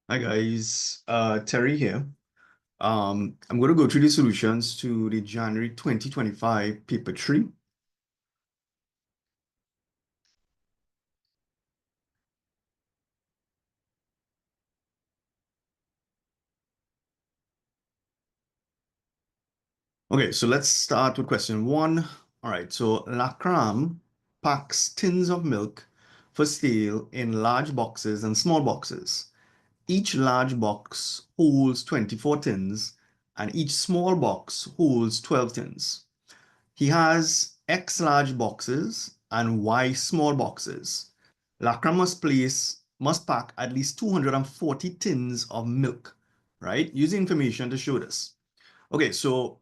Hi guys, Terry here. I'm going to go through the solutions to the January 2025 paper 3. Okay, so let's start with question 1. All right, so Lacram packs tins of milk for sale in large boxes and small boxes. Each large box holds 24 tins and each small box holds 12 tins. He has X large boxes and Y small boxes. Lacra must pack at least 240 tins of milk, right? Use the information to show this. Okay, so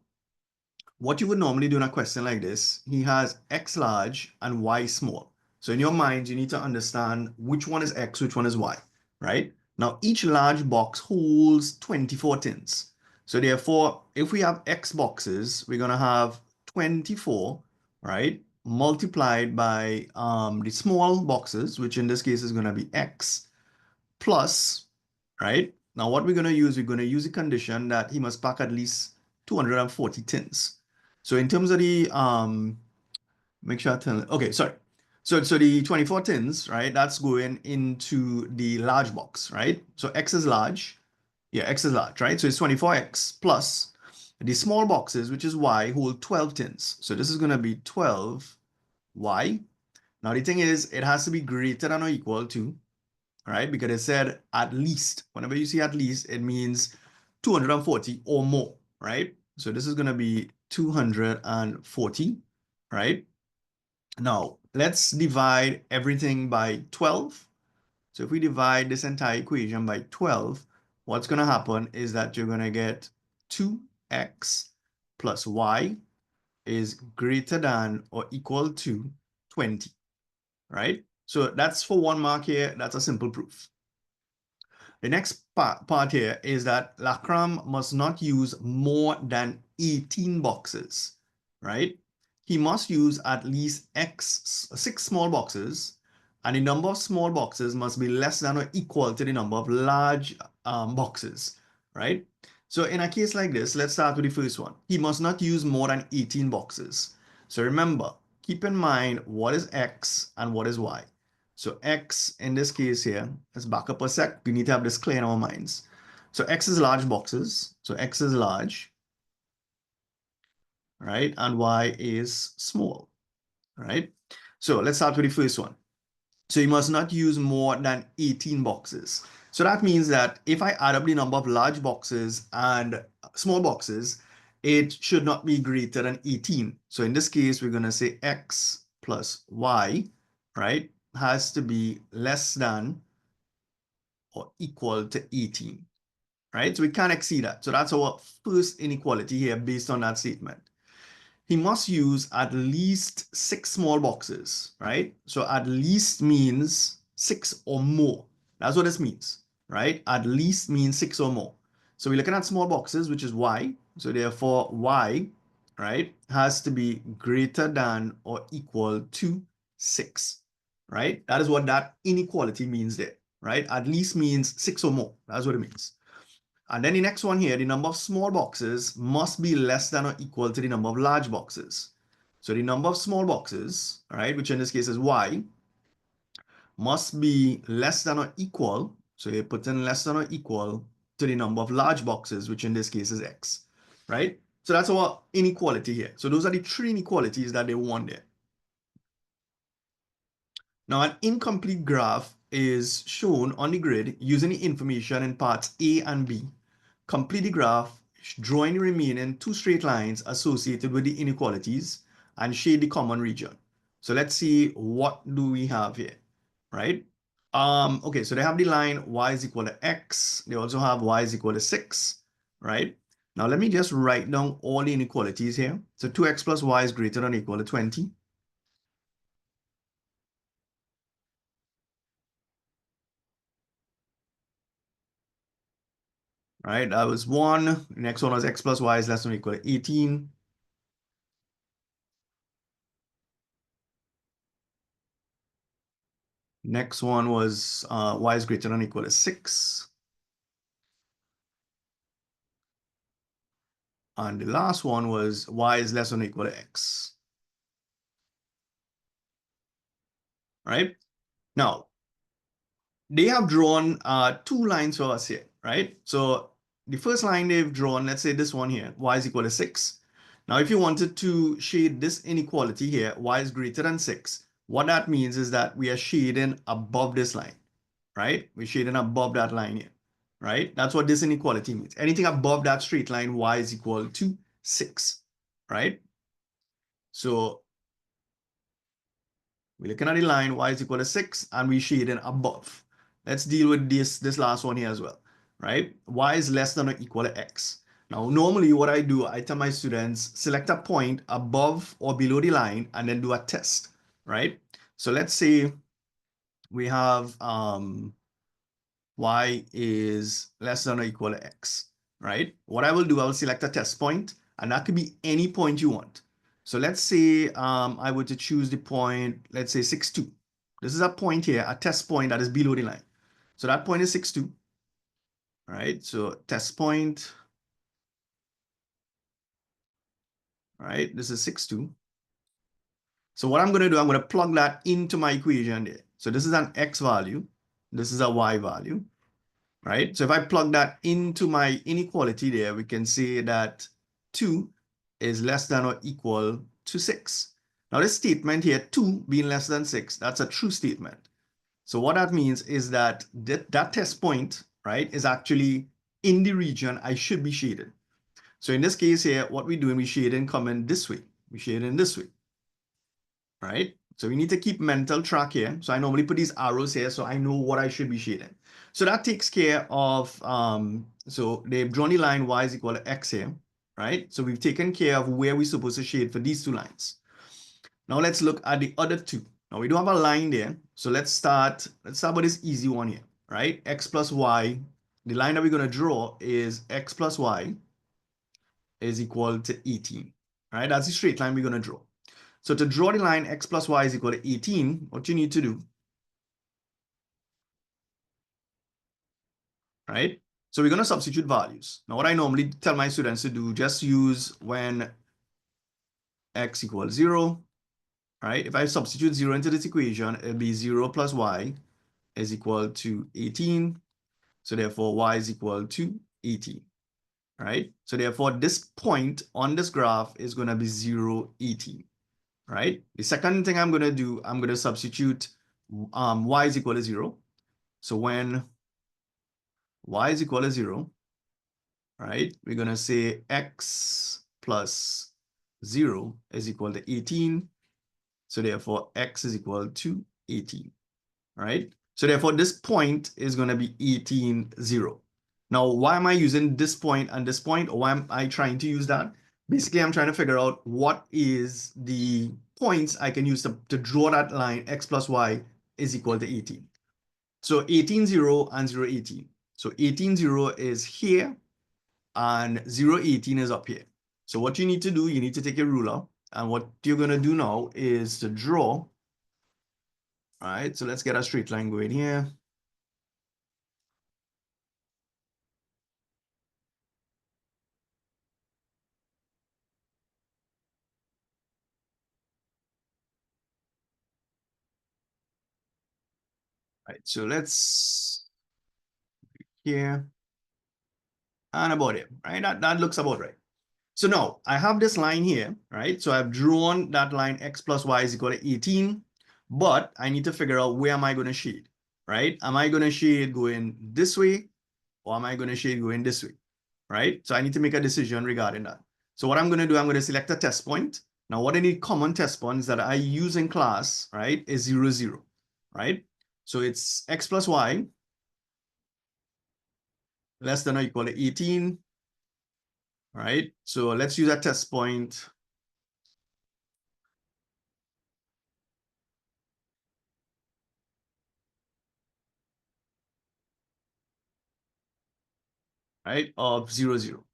what you would normally do in a question like this, he has X large and Y small. So in your mind, you need to understand which one is X, which one is Y, right? Now, each large box holds 24 tins. So therefore, if we have X boxes, we're going to have 24, right? Multiplied by the small boxes, which in this case is going to be X, plus, right? Now, what we're going to use the condition that he must pack at least 240 tins. So in terms of the, make sure I tell, okay, sorry. So the 24 tins, right? That's going into the large box, right? So X is large. Yeah, X is large, right? So it's 24X plus the small boxes, which is Y, hold 12 tins. So this is going to be 12Y. Now the thing is, it has to be greater than or equal to, right? Because it said at least. Whenever you see at least, it means 240 or more, right? So this is going to be 240, right? Now, let's divide everything by 12. So if we divide this entire equation by 12, what's going to happen is that you're going to get 2x plus y is greater than or equal to 20, right? So that's for 1 mark here. That's a simple proof. The next part here is that Lacram must not use more than 18 boxes, right? He must use at least 6 small boxes, and the number of small boxes must be less than or equal to the number of large boxes, right? So in a case like this, let's start with the first one. He must not use more than 18 boxes. So remember, keep in mind what is X and what is Y. So X in this case here, let's back up a sec. We need to have this clear in our minds. So X is large boxes. So X is large, right? And Y is small, right? So let's start with the first one. So you must not use more than 18 boxes. So that means that if I add up the number of large boxes and small boxes, it should not be greater than 18. So in this case, we're going to say X plus Y, right, has to be less than or equal to 18, right? So we can't exceed that. So that's our first inequality here based on that statement. He must use at least 6 small boxes, right? So at least means 6 or more. That's what this means, right? At least means 6 or more. So we're looking at small boxes, which is Y. So therefore, Y, right, has to be greater than or equal to 6, right? That is what that inequality means there, right? At least means 6 or more. That's what it means. And then the next one here, the number of small boxes must be less than or equal to the number of large boxes. So the number of small boxes, right, which in this case is Y, must be less than or equal. So you put in less than or equal to the number of large boxes, which in this case is X, right? So that's our inequality here. So those are the 3 inequalities that they want there. Now, an incomplete graph is shown on the grid using the information in parts A and B. Complete the graph, drawing the remaining 2 straight lines associated with the inequalities and shade the common region. So let's see what do we have here, right? Okay, so they have the line y is equal to x. They also have y is equal to 6, right? Now let me just write down all the inequalities here. So 2x plus y is greater than or equal to 20. Right, that was 1. The next one was x plus y is less than or equal to 18. Next one was y is greater than or equal to 6. And the last one was y is less than or equal to x. Right? Now, they have drawn two lines for us here, right? So the first line they've drawn, let's say this one here, y is equal to 6. Now, if you wanted to shade this inequality here, y is greater than 6, what that means is that we are shading above this line, right? We're shading above that line here, right? That's what this inequality means. Anything above that straight line, y is equal to 6, right? So we're looking at the line y is equal to 6 and we shading above. Let's deal with this last one here as well, right? Y is less than or equal to x. Now, normally what I do, I tell my students, select a point above or below the line and then do a test, right? So let's say we have y is less than or equal to x, right? What I will do, I will select a test point, and that could be any point you want. So let's say I were to choose the point, let's say 6.2. This is a point here, a test point that is below the line. So that point is 6.2, right? So test point, right? This is 6.2. So what I'm going to do, I'm going to plug that into my equation there. So this is an x value. This is a y value, right? So if I plug that into my inequality there, we can say that 2 is less than or equal to 6. Now this statement here, 2 being less than 6, that's a true statement. So what that means is that that test point, right, is actually in the region I should be shaded. So in this case here, what we're doing, we shading coming this way. We shading this way, right? So we need to keep mental track here. So I normally put these arrows here so I know what I should be shading. So that takes care of, so they've drawn the line y is equal to x here, right? So we've taken care of where we're supposed to shade for these two lines. Now let's look at the other two. Now we don't have a line there. So let's start with this easy one here, right? X plus y. The line that we're going to draw is x plus y is equal to 18, right? That's the straight line we're going to draw. So to draw the line x plus y is equal to 18, what you need to do, right? So we're going to substitute values. Now, what I normally tell my students to do, just use when x equals 0, right? If I substitute 0 into this equation, it'll be 0 plus y is equal to 18. So therefore, y is equal to 18, right? So therefore, this point on this graph is going to be 0, 18, right? The second thing I'm going to do, I'm going to substitute y is equal to 0. So when y is equal to 0, right, we're going to say x plus 0 is equal to 18. So therefore, x is equal to 18, right? So therefore, this point is going to be 18, 0. Now, why am I using this point and this point? Or why am I trying to use that? Basically, I'm trying to figure out what is the points I can use to draw that line x plus y is equal to 18. So 18, 0 and 0, 18. So 18, 0 is here and 0, 18 is up here. So what you need to do, you need to take a ruler, and what you're going to do now is to draw. All right, so let's get a straight line going here. All right, so let's here and about it, right? That looks about right. So now I have this line here, right? So I've drawn that line x plus y is equal to 18, but I need to figure out where am I going to shade, right? Am I going to shade going this way, or am I going to shade going this way, right? So I need to make a decision regarding that. So what I'm going to do, I'm going to select a test point. Now, what I need common test points that I use in class, right, is 0, 0, right? So it's x plus y less than or equal to 18, right? So let's use a test point. Right, of 0, 0,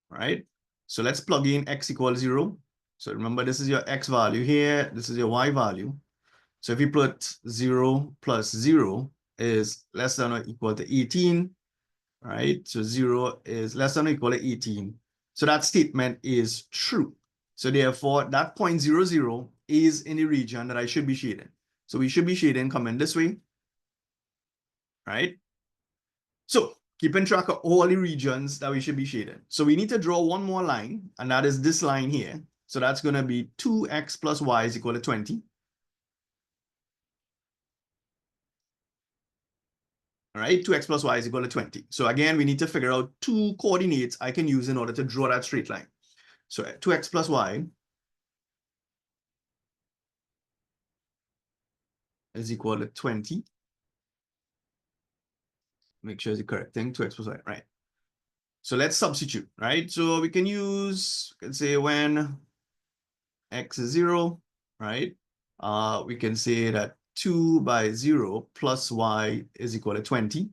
right? So let's plug in x equals 0. So remember, this is your x value here. This is your y value. So if you put 0 plus 0 is less than or equal to 18, right? So 0 is less than or equal to 18. So that statement is true. So therefore, that 0.00 is in the region that I should be shading. So we should be shading coming this way, right? So keeping track of all the regions that we should be shading. So we need to draw one more line, and that is this line here. So that's going to be 2x plus y is equal to 20. All right, 2x plus y is equal to 20. So again, we need to figure out two coordinates I can use in order to draw that straight line. So 2x plus y is equal to 20. Make sure it's the correct thing, 2x plus y, right? So let's substitute, right? So we can use, let's say when x is 0, right? We can say that 2 by 0 plus y is equal to 20,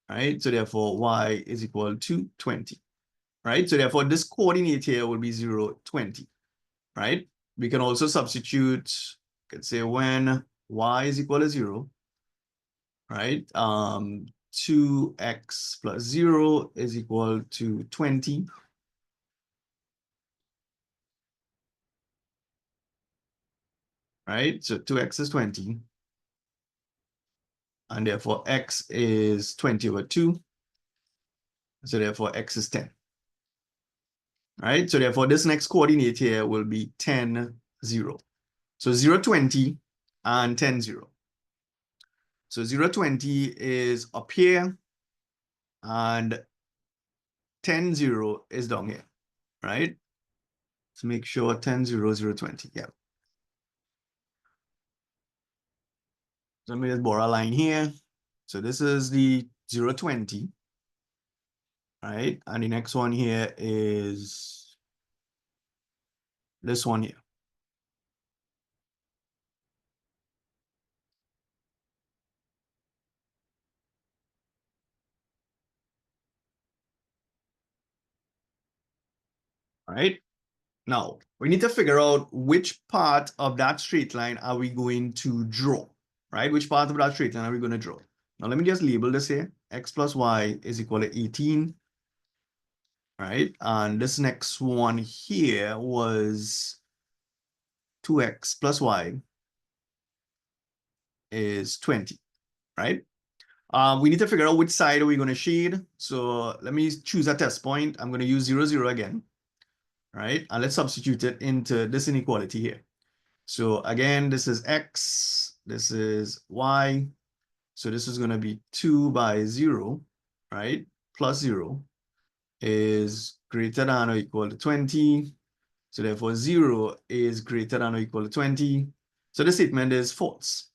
right? So therefore, y is equal to 20, right? So therefore, this coordinate here will be 0, 20, right? We can also substitute, let's say when y is equal to 0, right? 2x plus 0 is equal to 20. Right? So 2x is 20. And therefore, x is 20 over 2. So therefore, x is 10. Right? So therefore, this next coordinate here will be 10, 0. So 0, 20 and 10, 0. So 0, 20 is up here and 10, 0 is down here, right? So make sure 10, 0, 0, 20. Yeah. So let me just borrow a line here. So this is the 0, 20, right? And the next one here is this one here. Right? Now, we need to figure out which part of that straight line are we going to draw, right? Which part of that straight line are we going to draw? Now, let me just label this here. X plus y is equal to 18, right? And this next one here was 2x plus y is 20, right? We need to figure out which side are we going to shade. So let me choose a test point. I'm going to use 0, 0 again, right? And let's substitute it into this inequality here. So again, this is x, this is y. So this is going to be 2 by 0, right? Plus 0 is greater than or equal to 20. So therefore, 0 is greater than or equal to 20. So the statement is false,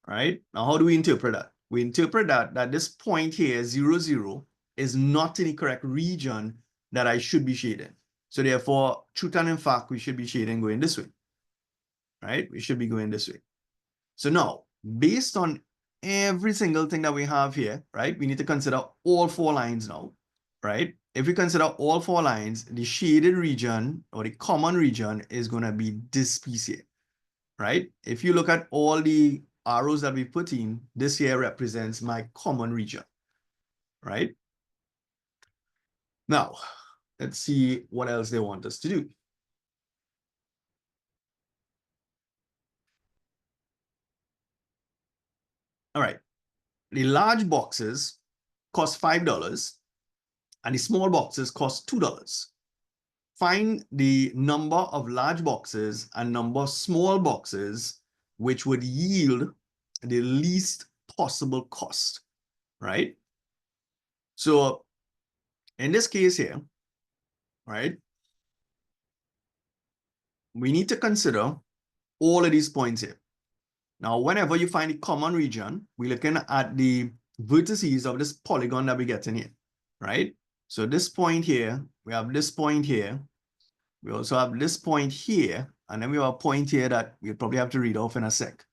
right? Now, how do we interpret that? We interpret that this point here, 0, 0, is not in the correct region that I should be shading. So therefore, truth and in fact, we should be shading going this way, right? We should be going this way. So now, based on every single thing that we have here, right, we need to consider all four lines now, right? If we consider all four lines, the shaded region or the common region is going to be this piece here, right? If you look at all the arrows that we put in, this here represents my common region, right? Now, let's see what else they want us to do. All right. The large boxes cost $5 and the small boxes cost $2. Find the number of large boxes and number of small boxes which would yield the least possible cost, right? So in this case here, right, we need to consider all of these points here. Now, whenever you find a common region, we're looking at the vertices of this polygon that we get in here, right? So this point here, we have this point here. We also have this point here, and then we have a point here that we'll probably have to read off in a sec,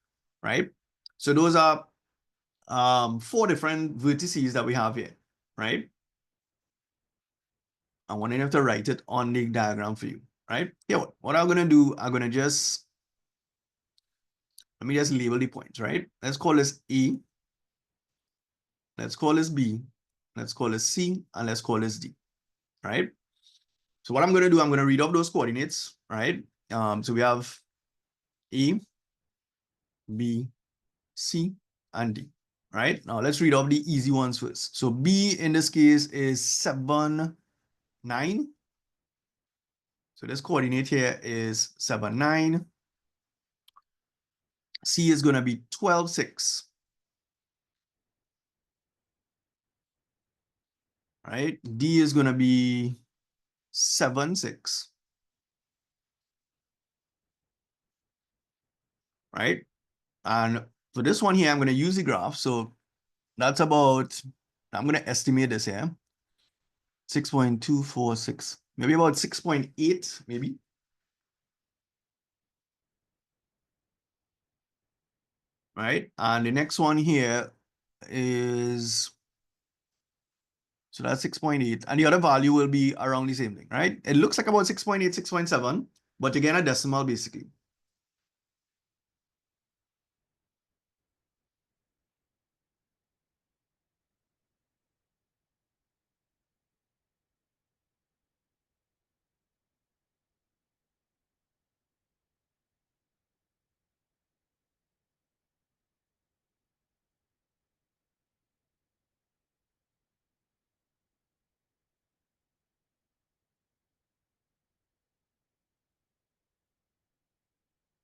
right? So those are 4 different vertices that we have here, right? I want to have to write it on the diagram for you, right? Here, what I'm going to do, I'm going to just, let me just label the points, right? Let's call this A. Let's call this B. Let's call this C, and let's call this D, right? So what I'm going to do, I'm going to read off those coordinates, right? So we have A, B, C, and D, right? Now let's read off the easy ones first. So B in this case is 7, 9. So this coordinate here is 7, 9. C is going to be 12, 6. Right? D is going to be 7, 6. Right? And for this one here, I'm going to use the graph. So that's about, I'm going to estimate this here. 6.246, maybe about 6.8, maybe. Right? And the next one here is, so that's 6.8. And the other value will be around the same thing, right? It looks like about 6.8, 6.7, but again, a decimal basically.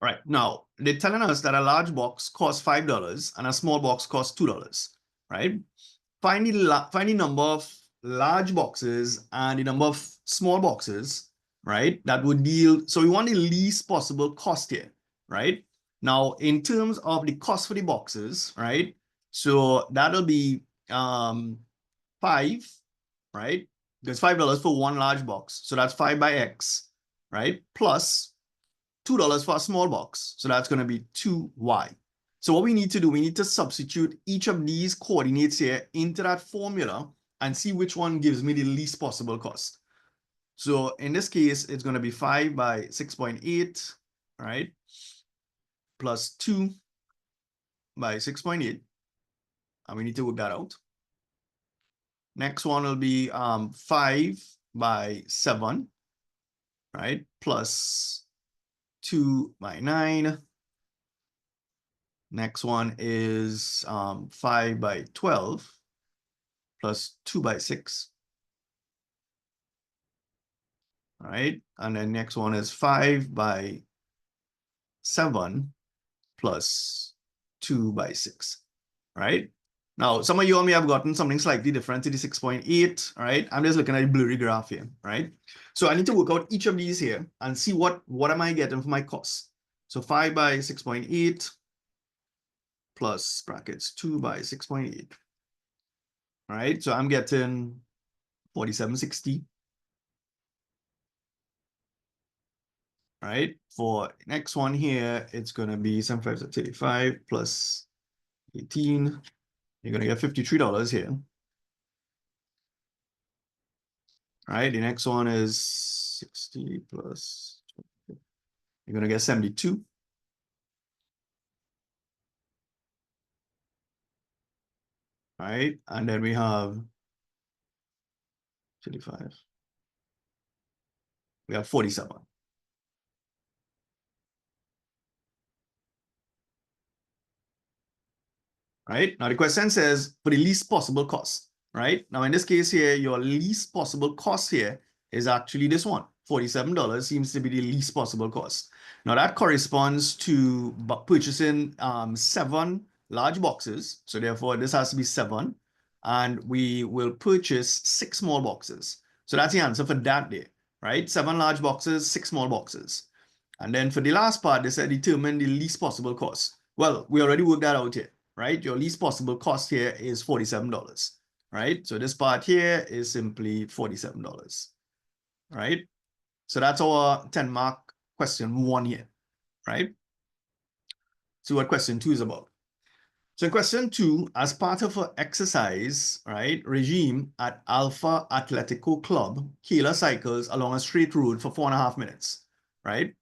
Right. Now, they're telling us that a large box costs $5 and a small box costs $2, right? Find the number of large boxes and the number of small boxes, right? That would deal. So we want the least possible cost here, right? Now, in terms of the cost for the boxes, right? So that'll be 5, right? Because $5 for one large box. So that's 5 by X, right? Plus $2 for a small box. So that's going to be 2y. So what we need to do, we need to substitute each of these coordinates here into that formula and see which one gives me the least possible cost. So in this case, it's going to be 5 by 6.8, right? Plus 2 by 6.8. And we need to work that out. Next one will be 5 by 7, right? Plus 2 by 9. Next one is 5 by 12 plus 2 by 6. All right. And then next one is 5 by 7 plus 2 by 6. Right. Now, some of you may have gotten something slightly different to the 6.8. All right. I'm just looking at a blurry graph here. Right. So I need to work out each of these here and see what am I getting for my cost. So 5 by 6.8 plus brackets 2 by 6.8. All right. So I'm getting 4760. Right? For next one here, it's going to be 75 to 35 plus 18. You're going to get $53 here. Right? The next one is 60 plus, you're going to get 72. Right? And then we have 35. We have 47. Right? Now the question says for the least possible cost, right? Now in this case here, your least possible cost here is actually this one. $47 seems to be the least possible cost. Now that corresponds to purchasing 7 large boxes. So therefore this has to be 7. And we will purchase 6 small boxes. So that's the answer for that day, right? 7 large boxes, 6 small boxes. And then for the last part, they said determine the least possible cost. Well, we already worked that out here, right? Your least possible cost here is $47, right? So this part here is simply $47, right? So that's our 10-mark question 1 here, right? See what question 2 is about. So in question 2, as part of an exercise, right, regime at Alpha Atletico Club, Kayla cycles along a straight road for 4.5 minutes, right?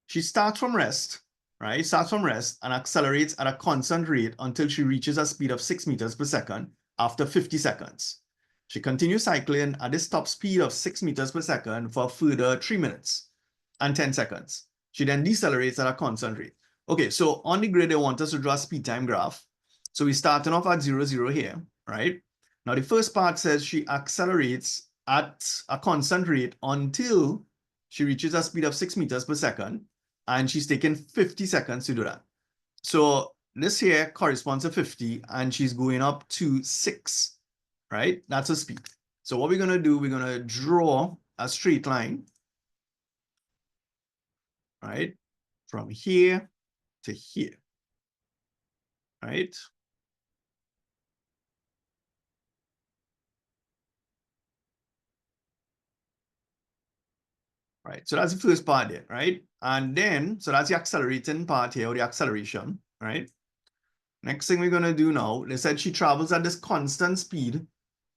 She starts from rest, right? Starts from rest and accelerates at a constant rate until she reaches a speed of 6 meters per second after 50 seconds. She continues cycling at this top speed of 6 meters per second for a further 3 minutes and 10 seconds. She then decelerates at a constant rate. Okay, so on the grid, they want us to draw a speed time graph. So we're starting off at 0, 0 here, right? Now, the first part says she accelerates at a constant rate until she reaches a speed of 6 meters per second, and she's taking 50 seconds to do that. So this here corresponds to 50, and she's going up to 6, right? That's her speed. So what we're going to do, we're going to draw a straight line, right? From here to here, right? Right, so that's the first part there, right? And then, so that's the accelerating part here, or the acceleration, right? Next thing we're gonna do now, they said she travels at this constant speed,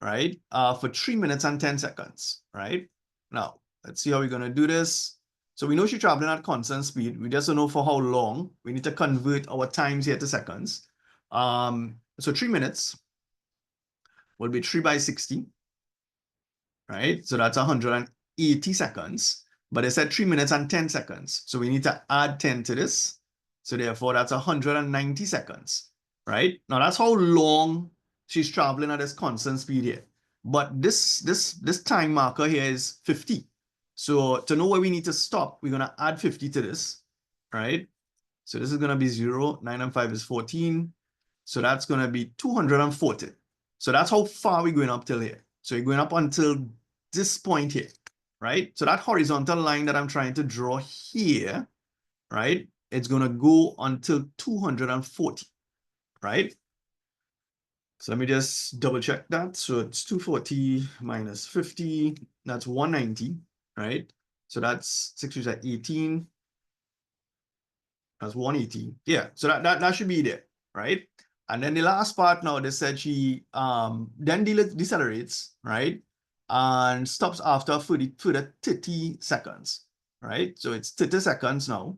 right? For 3 minutes and 10 seconds, right? Now, let's see how we're gonna do this. So we know she's traveling at constant speed. We just don't know for how long. We need to convert our times here to seconds. So 3 minutes will be 3 by 60, right? So that's 180 seconds. But it said 3 minutes and 10 seconds. So we need to add 10 to this. So therefore, that's 190 seconds, right? Now, that's how long she's traveling at this constant speed here. But this time marker here is 50. So to know where we need to stop, we're going to add 50 to this, right? So this is going to be 0. 9 and 5 is 14. So that's going to be 240. So that's how far we're going up till here. So you're going up until this point here, right? So that horizontal line that I'm trying to draw here, right? It's going to go until 240, right? So let me just double check that. So it's 240 minus 50, that's 190, right? So that's 6 is at 18. That's 180. Yeah, so that should be there, right? And then the last part now, they said she then decelerates, right? And stops after further 30 seconds, right? So it's 30 seconds now.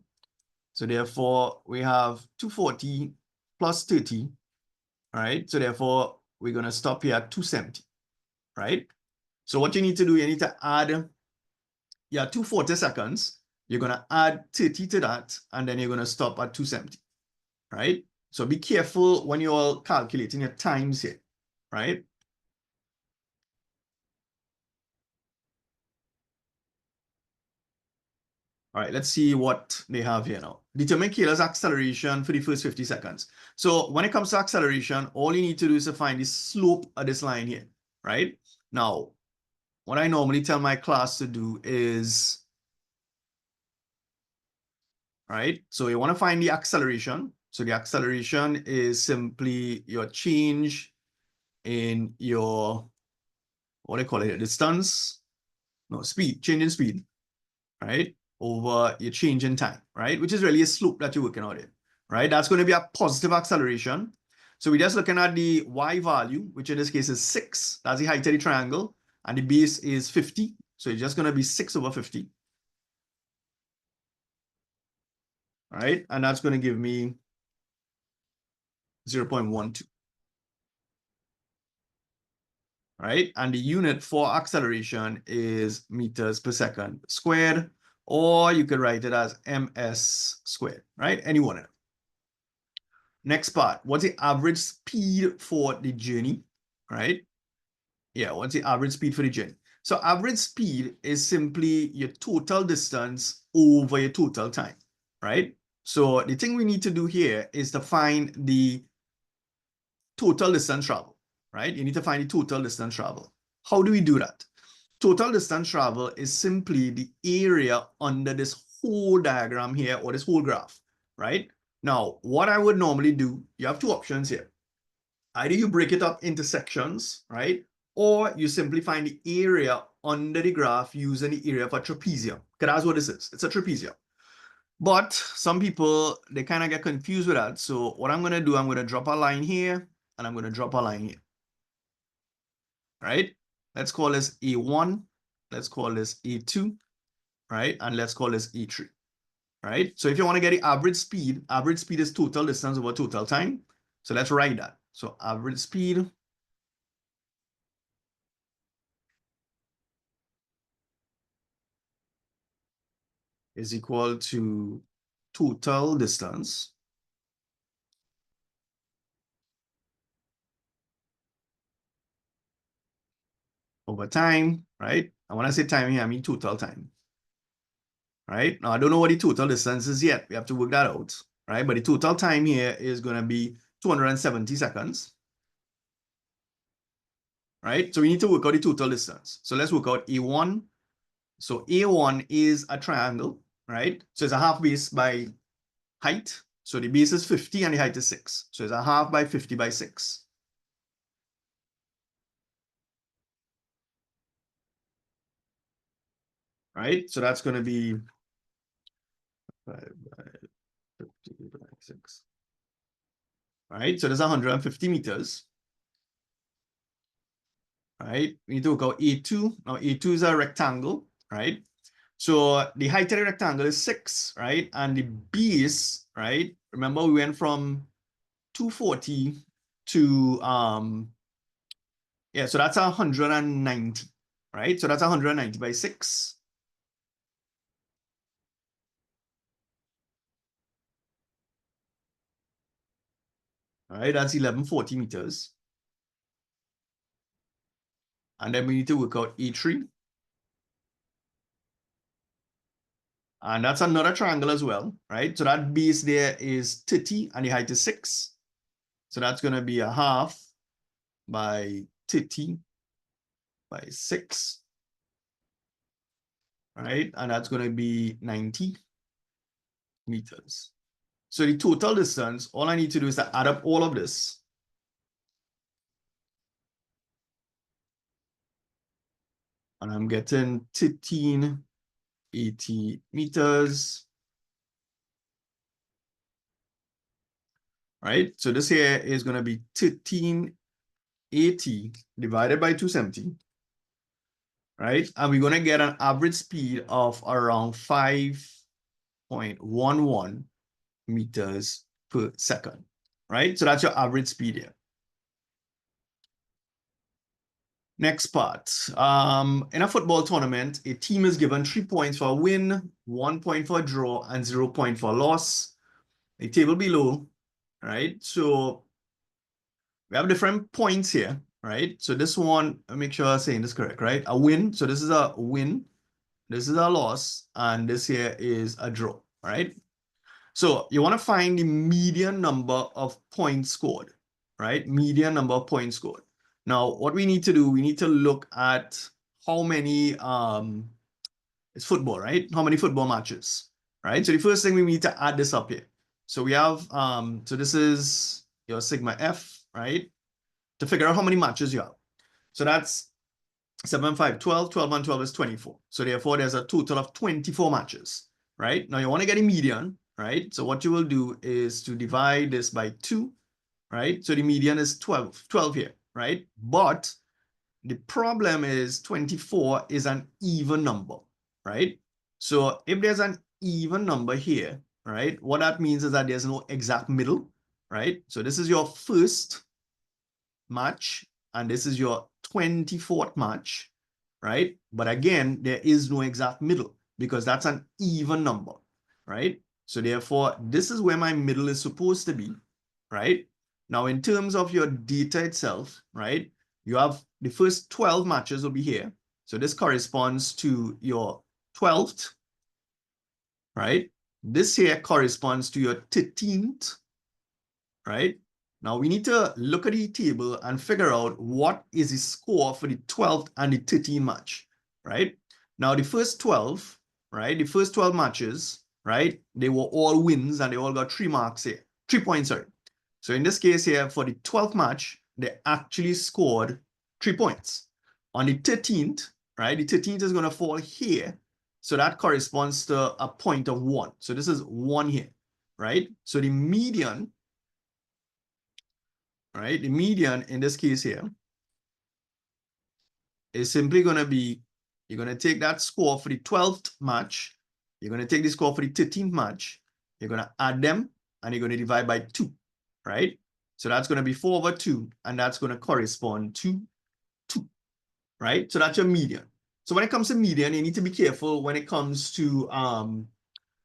So therefore, we have 240 plus 30, right? So therefore, we're going to stop here at 270, right? So what you need to do, you need to add, 240 seconds. You're going to add 30 to that, and then you're going to stop at 270, right? So be careful when you're calculating your times here, right? All right, let's see what they have here now. Determine Kayla's acceleration for the first 50 seconds. So when it comes to acceleration, all you need to do is to find the slope of this line here, right? Now, what I normally tell my class to do is, right? So you want to find the acceleration. So the acceleration is simply your change in your, what do you call it, distance? No, speed, change in speed, right? Over your change in time, right? Which is really a slope that you're working out in, right? That's going to be a positive acceleration. So we're just looking at the y value, which in this case is 6. That's the height of the triangle. And the base is 50. So it's just going to be 6 over 50. Right? And that's going to give me 0.12. Right? And the unit for acceleration is meters per second squared, or you could write it as ms squared, right? Any one of them. Next part, what's the average speed for the journey, right? Yeah, what's the average speed for the journey? So average speed is simply your total distance over your total time, right? So the thing we need to do here is to find the total distance travel, right? You need to find the total distance travel. How do we do that? Total distance travel is simply the area under this whole diagram here, or this whole graph, right? Now, what I would normally do, you have two options here. Either you break it up into sections, right? Or you simply find the area under the graph using the area of a trapezium. Because that's what this is. It's a trapezium. But some people, they kind of get confused with that. So what I'm going to do, I'm going to drop a line here, and I'm going to drop a line here. Right? Let's call this A1. Let's call this A2. Right? And let's call this A3. Right? So if you want to get the average speed is total distance over total time. So let's write that. So average speed is equal to total distance over time, right? And when I say time here, I mean total time, right? Now, I don't know what the total distance is yet. We have to work that out, right? But the total time here is going to be 270 seconds, right? So we need to work out the total distance. So let's work out A1. So A1 is a triangle, right? So it's a half base by height. So the base is 50 and the height is 6. So it's a half by 50 by 6. Right? So that's going to be 5 by 50 by 6. Right? So there's 150 meters. Right? We need to work out A2. Now A2 is a rectangle, right? So the height of the rectangle is 6, right? And the base, right? Remember we went from 240 to yeah, so that's 190, right? So that's 190 by 6. All right, that's 1140 meters. And then we need to work out A3. And that's another triangle as well, right? So that base there is 30 and the height is 6. So that's going to be a half by 30 by 6, right? And that's going to be 90 meters. So the total distance, all I need to do is to add up all of this. And I'm getting 1380 meters. Right? So this here is going to be 1380 divided by 270. Right? And we're going to get an average speed of around 5.11 meters per second. Right? So that's your average speed here. Next part. In a football tournament, a team is given 3 points for a win, 1 point for a draw, and 0 point for a loss. The table below, right? So we have different points here, right? So this one, I'll make sure I'm saying this correct, right? A win. So this is a win. This is a loss. And this here is a draw, right? So you want to find the median number of points scored, right? Median number of points scored. Now, what we need to do, we need to look at how many, it's football, right? How many football matches, right? So the first thing we need to add this up here. So we have, so this is your sigma F, right? To figure out how many matches you have. So that's 7, 5, 12, 12 and 12 is 24. So therefore, there's a total of 24 matches, right? Now you want to get a median, right? So what you will do is to divide this by 2, right? So the median is 12 here, right? But the problem is 24 is an even number, right? So if there's an even number here, right, what that means is that there's no exact middle, right? So this is your first match and this is your 24th match, right? But again, there is no exact middle because that's an even number, right? So therefore, this is where my middle is supposed to be, right? Now, in terms of your data itself, right, you have the first 12 matches will be here. So this corresponds to your 12th, right? This here corresponds to your 13th, right? Now we need to look at the table and figure out what is the score for the 12th and the 13th match, right? Now the first 12, right? The first 12 matches, right? They were all wins and they all got 3 marks here, 3 points, sorry. So in this case here, for the 12th match, they actually scored 3 points. On the 13th, right? The 13th is going to fall here. So that corresponds to a point of 1. So this is 1 here, right? So the median, right? The median in this case here is simply going to be, you're going to take that score for the 12th match, you're going to take the score for the 13th match, you're going to add them, and you're going to divide by 2, right? So that's going to be 4 over 2, and that's going to correspond to 2, right? So that's your median. So when it comes to median, you need to be careful when it comes to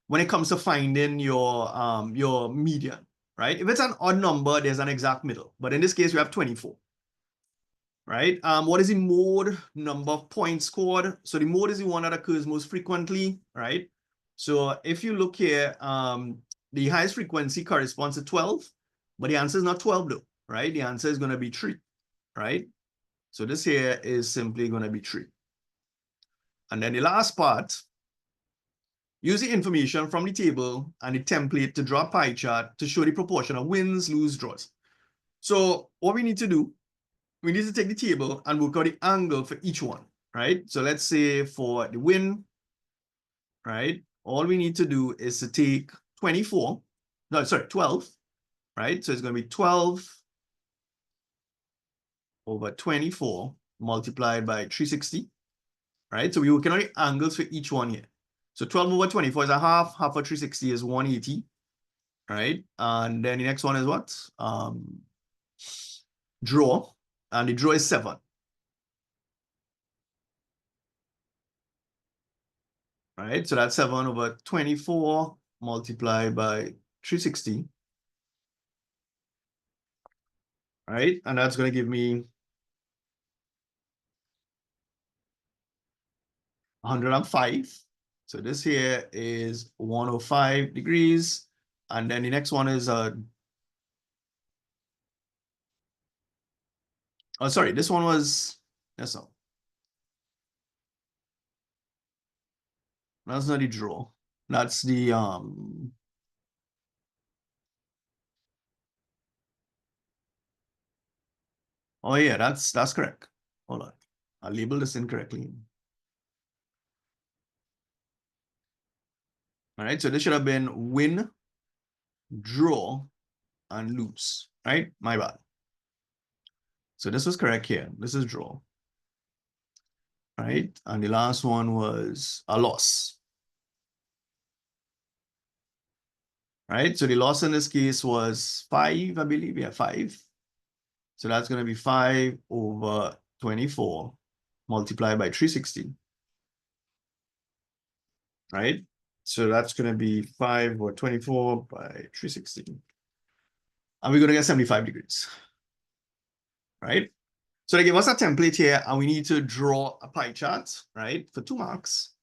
when it comes to finding your median, right? If it's an odd number, there's an exact middle. But in this case, we have 24, right? What is the mode number of points scored? So the mode is the one that occurs most frequently, right? So if you look here, the highest frequency corresponds to 12, but the answer is not 12 though, right? The answer is going to be 3, right? So this here is simply going to be 3. And then the last part, use the information from the table and the template to draw a pie chart to show the proportion of wins, lose, draws. So what we need to do, we need to take the table and work out the angle for each one, right? So let's say for the win, right? All we need to do is to take 12, right? So it's going to be 12 over 24 multiplied by 360, right? So we work out the angles for each one here. So 12 over 24 is a half of 360 is 180, right? And then the next one is what? Draw, and the draw is 7. Right? So that's 7 over 24 multiplied by 360. Right? And that's going to give me 105. So this here is 105 degrees. And then the next one is oh, sorry, this one was, that's not the draw. That's the oh yeah, that's correct. Hold on. I labeled this incorrectly. All right, so this should have been win, draw, and lose, right? My bad. So this was correct here. This is draw, right? And the last one was a loss, right? So the loss in this case was 5, I believe. Yeah, 5. So that's going to be 5 over 24 multiplied by 360, right? So that's going to be 5 over 24 by 360. And we're going to get 75 degrees, right? So they give us a template here, and we need to draw a pie chart, right, for 2 marks.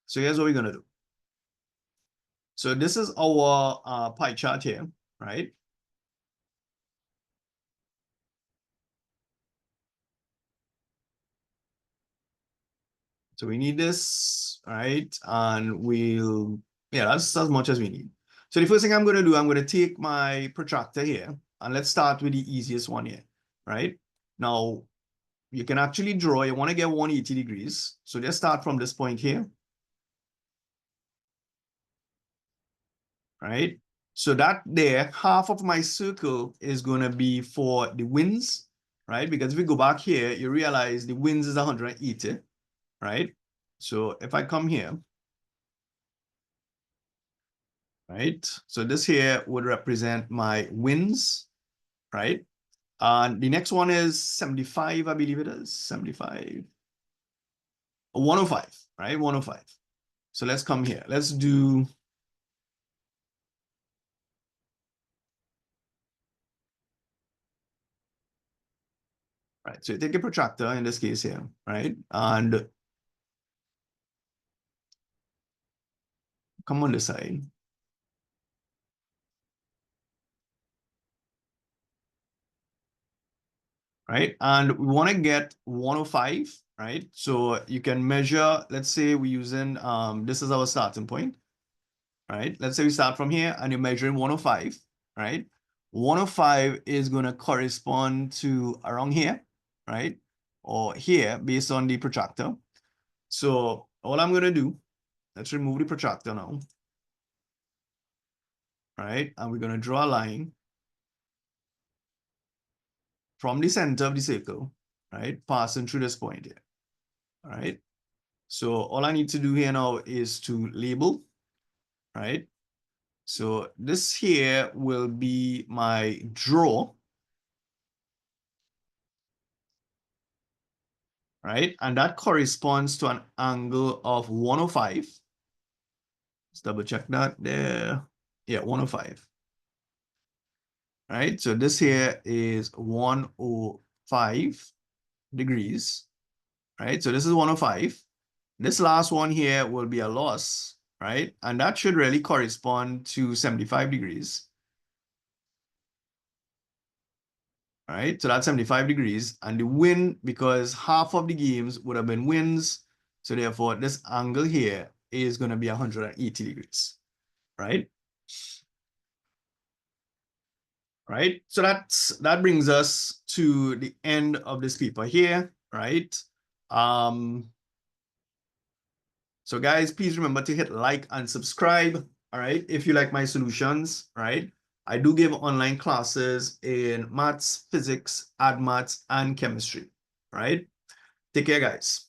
So here's what we're going to do. So this is our pie chart here, right? So we need this, right? And we'll, yeah, that's as much as we need. So the first thing I'm going to do, I'm going to take my protractor here, and let's start with the easiest one here, right? Now, you can actually draw, you want to get 180 degrees. So just start from this point here, right? So that there, half of my circle is going to be for the wins, right? Because if we go back here, you realize the wins is 180, right? So if I come here, right? So this here would represent my wins, right? And the next one is 75, I believe it is, 75. 105, right? 105. So let's come here. Let's do, right? So you take a protractor in this case here, right? And come on this side. Right? And we want to get 105, right? So you can measure, let's say we're using, this is our starting point, right? Let's say we start from here and you're measuring 105, right? 105 is going to correspond to around here, right? Or here based on the protractor. So all I'm going to do, let's remove the protractor now, right? And we're going to draw a line from the center of the circle, right? Passing through this point here, all right? So all I need to do here now is to label, right? So this here will be my draw, right? And that corresponds to an angle of 105, Let's double check that there. Yeah, 105. All right, so this here is 105 degrees, right? So this is 105. This last one here will be a loss, right? And that should really correspond to 75 degrees. All right, so that's 75 degrees. And the win, because half of the games would have been wins, so therefore this angle here is going to be 180 degrees, right? Right, so that brings us to the end of this paper here, right? So guys, please remember to hit like and subscribe, all right, if you like my solutions, right? I do give online classes in maths, physics, ag maths, and chemistry, right? Take care, guys.